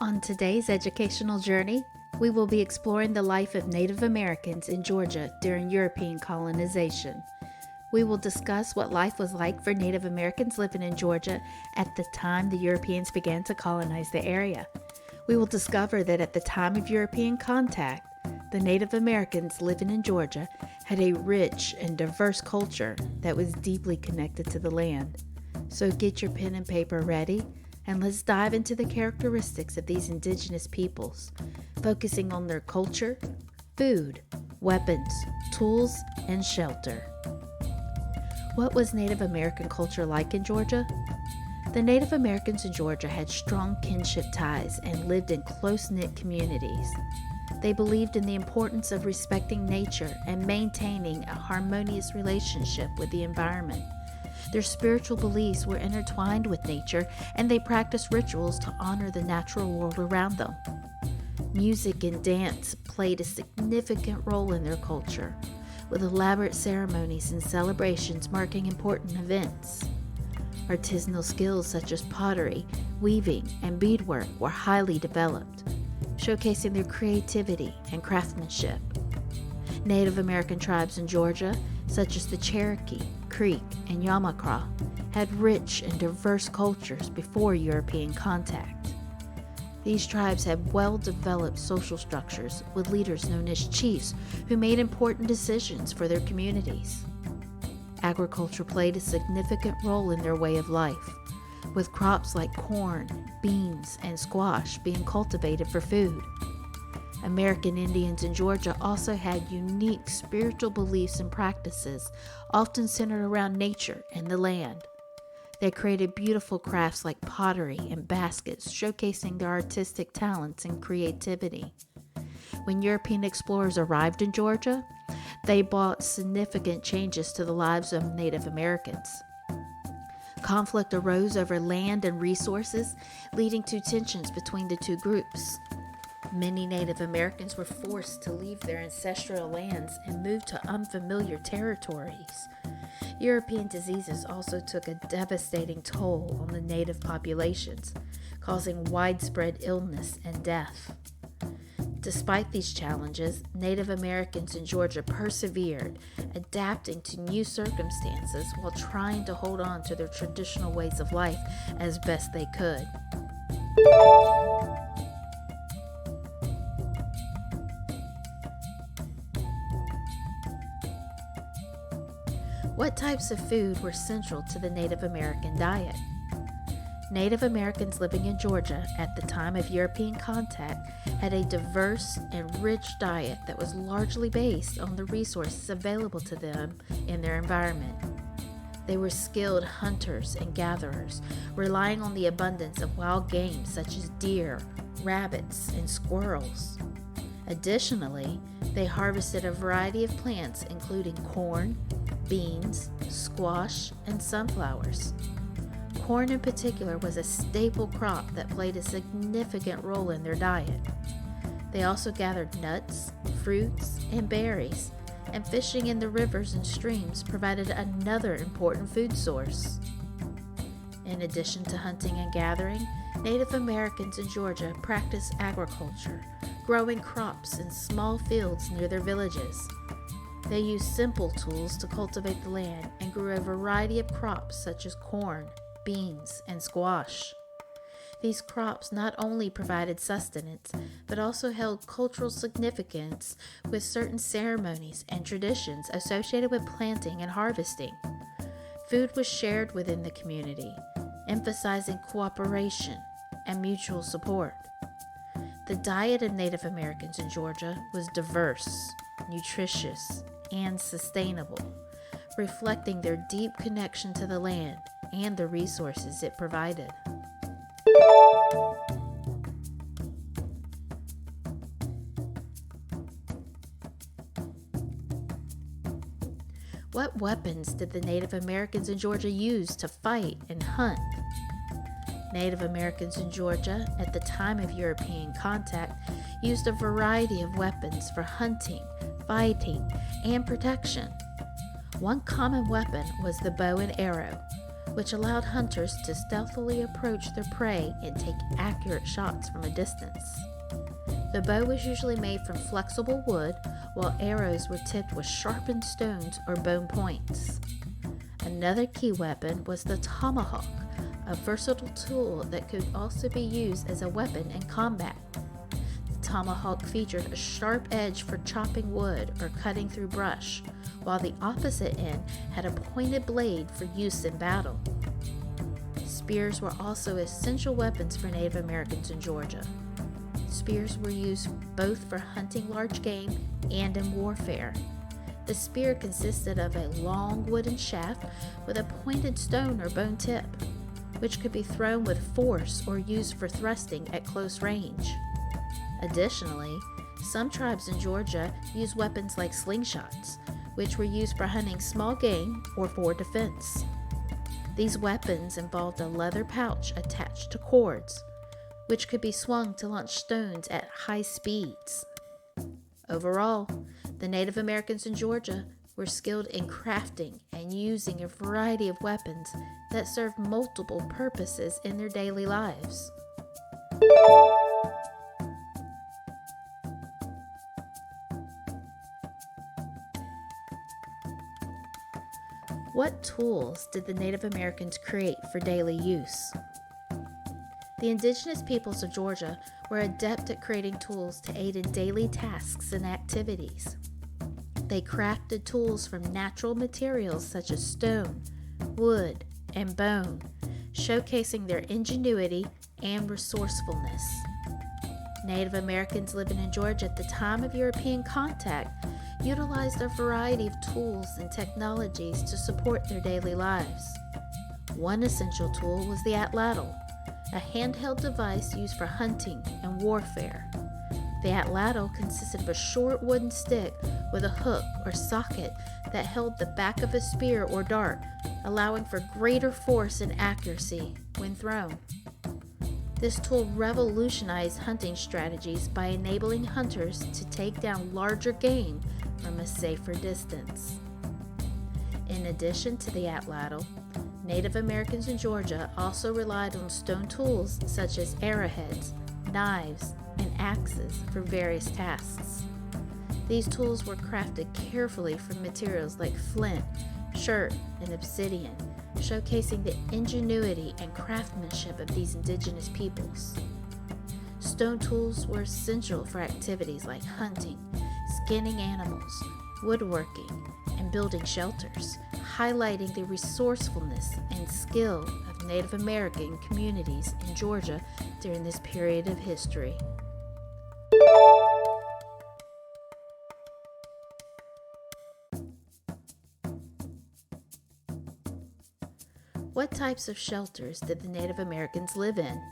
On today's educational journey, we will be exploring the life of Native Americans in Georgia during European colonization. We will discuss what life was like for Native Americans living in Georgia at the time the Europeans began to colonize the area. We will discover that at the time of European contact, the Native Americans living in Georgia had a rich and diverse culture that was deeply connected to the land. So get your pen and paper ready, and let's dive into the characteristics of these indigenous peoples, focusing on their culture, food, weapons, tools, and shelter. What was Native American culture like in Georgia? The Native Americans in Georgia had strong kinship ties and lived in close-knit communities. They believed in the importance of respecting nature and maintaining a harmonious relationship with the environment. Their spiritual beliefs were intertwined with nature, and they practiced rituals to honor the natural world around them. Music and dance played a significant role in their culture, with elaborate ceremonies and celebrations marking important events. Artisanal skills such as pottery, weaving, and beadwork were highly developed, showcasing their creativity and craftsmanship. Native American tribes in Georgia, such as the Cherokee, Creek, and Yamakra, had rich and diverse cultures before European contact. These tribes had well-developed social structures with leaders known as chiefs who made important decisions for their communities. Agriculture played a significant role in their way of life, with crops like corn, beans, and squash being cultivated for food. American Indians in Georgia also had unique spiritual beliefs and practices, often centered around nature and the land. They created beautiful crafts like pottery and baskets, showcasing their artistic talents and creativity. When European explorers arrived in Georgia, they brought significant changes to the lives of Native Americans. Conflict arose over land and resources, leading to tensions between the two groups. Many Native Americans were forced to leave their ancestral lands and move to unfamiliar territories. European diseases also took a devastating toll on the native populations, causing widespread illness and death. Despite these challenges, Native Americans in Georgia persevered, adapting to new circumstances while trying to hold on to their traditional ways of life as best they could. What types of food were central to the Native American diet? Native Americans living in Georgia at the time of European contact had a diverse and rich diet that was largely based on the resources available to them in their environment. They were skilled hunters and gatherers, relying on the abundance of wild game such as deer, rabbits, and squirrels. Additionally, they harvested a variety of plants including corn, beans, squash, and sunflowers. Corn in particular was a staple crop that played a significant role in their diet. They also gathered nuts, fruits, and berries, and fishing in the rivers and streams provided another important food source. In addition to hunting and gathering, Native Americans in Georgia practiced agriculture, growing crops in small fields near their villages. They used simple tools to cultivate the land and grew a variety of crops such as corn, beans, and squash. These crops not only provided sustenance, but also held cultural significance with certain ceremonies and traditions associated with planting and harvesting. Food was shared within the community, emphasizing cooperation and mutual support. The diet of Native Americans in Georgia was diverse, nutritious, and sustainable, reflecting their deep connection to the land and the resources it provided. What weapons did the Native Americans in Georgia use to fight and hunt? Native Americans in Georgia at the time of European contact used a variety of weapons for hunting, fighting, and protection. One common weapon was the bow and arrow, which allowed hunters to stealthily approach their prey and take accurate shots from a distance. The bow was usually made from flexible wood, while arrows were tipped with sharpened stones or bone points. Another key weapon was the tomahawk, a versatile tool that could also be used as a weapon in combat. The tomahawk featured a sharp edge for chopping wood or cutting through brush, while the opposite end had a pointed blade for use in battle. Spears were also essential weapons for Native Americans in Georgia. Spears were used both for hunting large game and in warfare. The spear consisted of a long wooden shaft with a pointed stone or bone tip, which could be thrown with force or used for thrusting at close range. Additionally, some tribes in Georgia used weapons like slingshots, which were used for hunting small game or for defense. These weapons involved a leather pouch attached to cords, which could be swung to launch stones at high speeds. Overall, the Native Americans in Georgia were skilled in crafting and using a variety of weapons that served multiple purposes in their daily lives. What tools did the Native Americans create for daily use? The indigenous peoples of Georgia were adept at creating tools to aid in daily tasks and activities. They crafted tools from natural materials such as stone, wood, and bone, showcasing their ingenuity and resourcefulness. Native Americans living in Georgia at the time of European contact utilized a variety of tools and technologies to support their daily lives. One essential tool was the atlatl, a handheld device used for hunting and warfare. The atlatl consisted of a short wooden stick with a hook or socket that held the back of a spear or dart, allowing for greater force and accuracy when thrown. This tool revolutionized hunting strategies by enabling hunters to take down larger game from a safer distance. In addition to the atlatl, Native Americans in Georgia also relied on stone tools such as arrowheads, knives, and axes for various tasks. These tools were crafted carefully from materials like flint, chert, and obsidian, showcasing the ingenuity and craftsmanship of these indigenous peoples. Stone tools were essential for activities like hunting, skinning animals, woodworking, and building shelters, highlighting the resourcefulness and skill of Native American communities in Georgia during this period of history. What types of shelters did the Native Americans live in?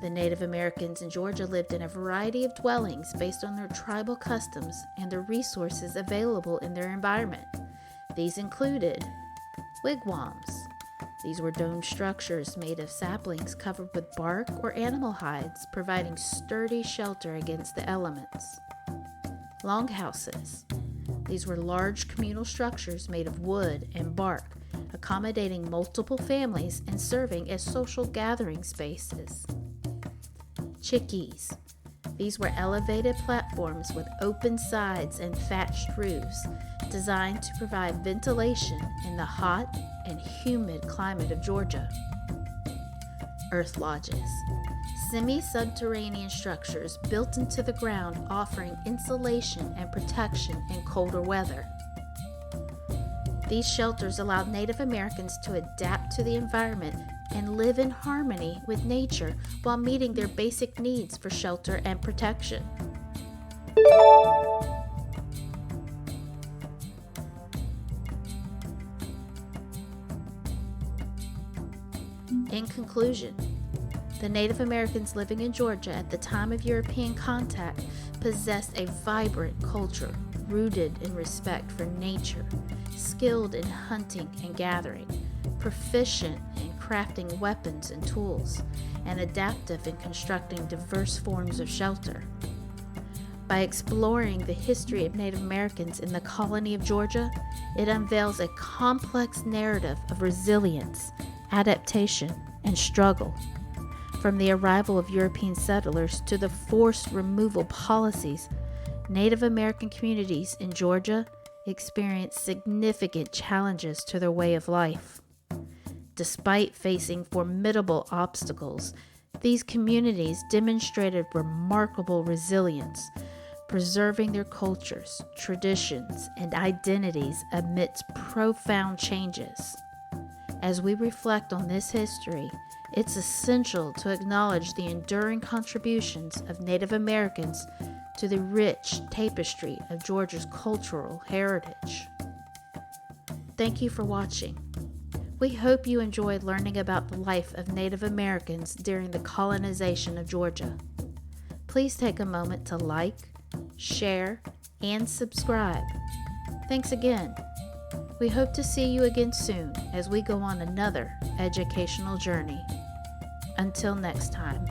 The Native Americans in Georgia lived in a variety of dwellings based on their tribal customs and the resources available in their environment. These included wigwams. These were domed structures made of saplings covered with bark or animal hides, providing sturdy shelter against the elements. Longhouses. These were large communal structures made of wood and bark, accommodating multiple families and serving as social gathering spaces. Chickees. These were elevated platforms with open sides and thatched roofs, designed to provide ventilation in the hot and humid climate of Georgia. Earth lodges. Semi-subterranean structures built into the ground offering insulation and protection in colder weather. These shelters allowed Native Americans to adapt to the environment and live in harmony with nature while meeting their basic needs for shelter and protection. In conclusion, the Native Americans living in Georgia at the time of European contact possessed a vibrant culture rooted in respect for nature, skilled in hunting and gathering, proficient in crafting weapons and tools, and adaptive in constructing diverse forms of shelter. By By exploring the history of Native Americans in the colony of Georgia, it unveils a complex narrative of resilience, adaptation, and struggle. From the arrival of European settlers to the forced removal policies, Native American communities in Georgia experienced significant challenges to their way of life. Despite facing formidable obstacles, these communities demonstrated remarkable resilience, preserving their cultures, traditions, and identities amidst profound changes. As we reflect on this history, it's essential to acknowledge the enduring contributions of Native Americans to the rich tapestry of Georgia's cultural heritage. Thank you for watching. We hope you enjoyed learning about the life of Native Americans during the colonization of Georgia. Please take a moment to like, share, and subscribe. Thanks again. We hope to see you again soon as we go on another educational journey. Until next time.